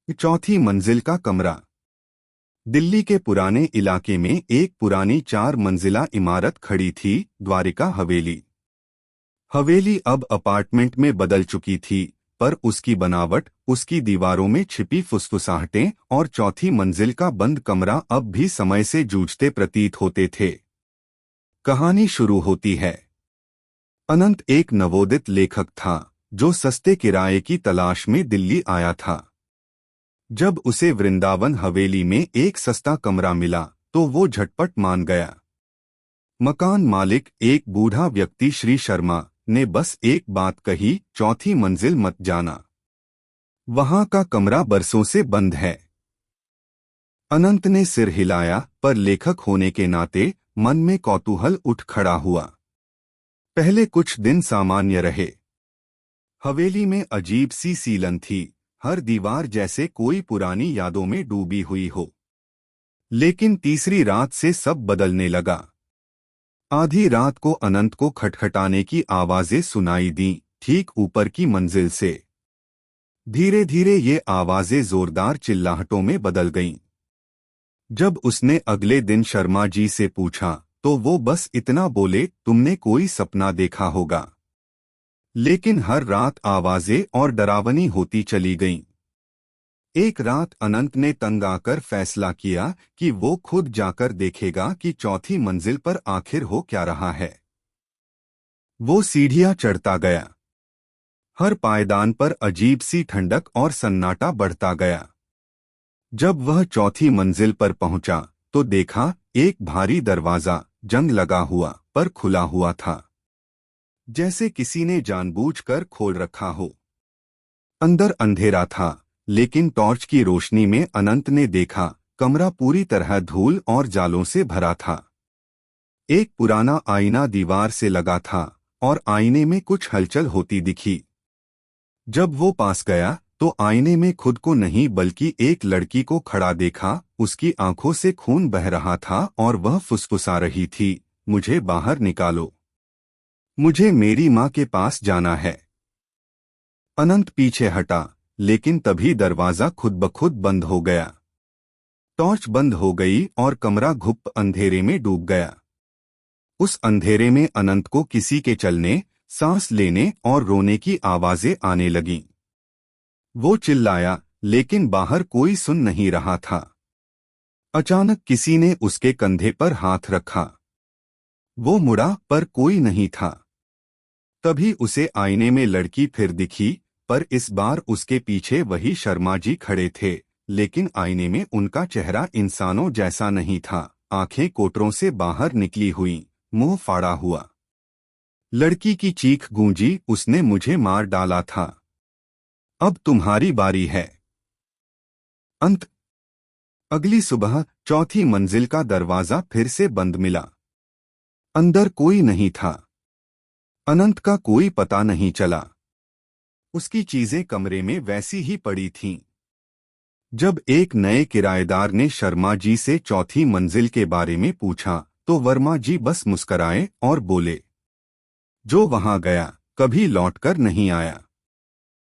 चौथी मंजिल का कमरा। दिल्ली के पुराने इलाके में एक पुरानी 4 मंजिला इमारत खड़ी थी, द्वारिका हवेली। हवेली अब अपार्टमेंट में बदल चुकी थी, पर उसकी बनावट, उसकी दीवारों में छिपी फुसफुसाहटें और चौथी मंजिल का बंद कमरा अब भी समय से जूझते प्रतीत होते थे। कहानी शुरू होती है। अनंत एक नवोदित लेखक था, जो सस्ते किराए की तलाश में दिल्ली आया था। जब उसे वृंदावन हवेली में एक सस्ता कमरा मिला, तो वो झटपट मान गया। मकान मालिक, एक बूढ़ा व्यक्ति श्री शर्मा, ने बस एक बात कही, चौथी मंजिल मत जाना। वहां का कमरा बरसों से बंद है। अनंत ने सिर हिलाया, पर लेखक होने के नाते मन में कौतूहल उठ खड़ा हुआ। पहले कुछ दिन सामान्य रहे। हवेली में अजीब सी सीलन थी, हर दीवार जैसे कोई पुरानी यादों में डूबी हुई हो। लेकिन तीसरी रात से सब बदलने लगा। आधी रात को अनंत को खटखटाने की आवाजें सुनाई दीं, ठीक ऊपर की मंजिल से। धीरे धीरे ये आवाजें जोरदार चिल्लाहटों में बदल गईं। जब उसने अगले दिन शर्मा जी से पूछा, तो वो बस इतना बोले, तुमने कोई सपना देखा होगा। लेकिन हर रात आवाजें और डरावनी होती चली गईं। एक रात अनंत ने तंग आकर फैसला किया कि वो खुद जाकर देखेगा कि चौथी मंजिल पर आखिर हो क्या रहा है। वो सीढ़ियां चढ़ता गया। हर पायदान पर अजीब सी ठंडक और सन्नाटा बढ़ता गया। जब वह चौथी मंजिल पर पहुंचा, तो देखा एक भारी दरवाजा, जंग लगा हुआ, पर खुला हुआ था, जैसे किसी ने जानबूझकर खोल रखा हो। अंदर अंधेरा था, लेकिन टॉर्च की रोशनी में अनंत ने देखा, कमरा पूरी तरह धूल और जालों से भरा था। एक पुराना आईना दीवार से लगा था, और आईने में कुछ हलचल होती दिखी। जब वो पास गया, तो आईने में खुद को नहीं बल्कि एक लड़की को खड़ा देखा। उसकी आंखों से खून बह रहा था और वह फुसफुसा रही थी, मुझे बाहर निकालो, मुझे मेरी माँ के पास जाना है। अनंत पीछे हटा, लेकिन तभी दरवाजा खुद ब खुद बंद हो गया। टॉर्च बंद हो गई और कमरा घुप अंधेरे में डूब गया। उस अंधेरे में अनंत को किसी के चलने, सांस लेने और रोने की आवाजें आने लगीं। वो चिल्लाया, लेकिन बाहर कोई सुन नहीं रहा था। अचानक किसी ने उसके कंधे पर हाथ रखा। वो मुड़ा, पर कोई नहीं था। तभी उसे आईने में लड़की फिर दिखी, पर इस बार उसके पीछे वही शर्मा जी खड़े थे, लेकिन आईने में उनका चेहरा इंसानों जैसा नहीं था। आंखें कोटरों से बाहर निकली हुई, मुंह फाड़ा हुआ। लड़की की चीख गूंजी, उसने मुझे मार डाला था, अब तुम्हारी बारी है। अंत। अगली सुबह चौथी मंजिल का दरवाजा फिर से बंद मिला। अंदर कोई नहीं था। अनंत का कोई पता नहीं चला। उसकी चीजें कमरे में वैसी ही पड़ी थीं। जब एक नए किराएदार ने शर्मा जी से चौथी मंजिल के बारे में पूछा, तो वर्मा जी बस मुस्कराए और बोले, जो वहां गया, कभी लौटकर नहीं आया।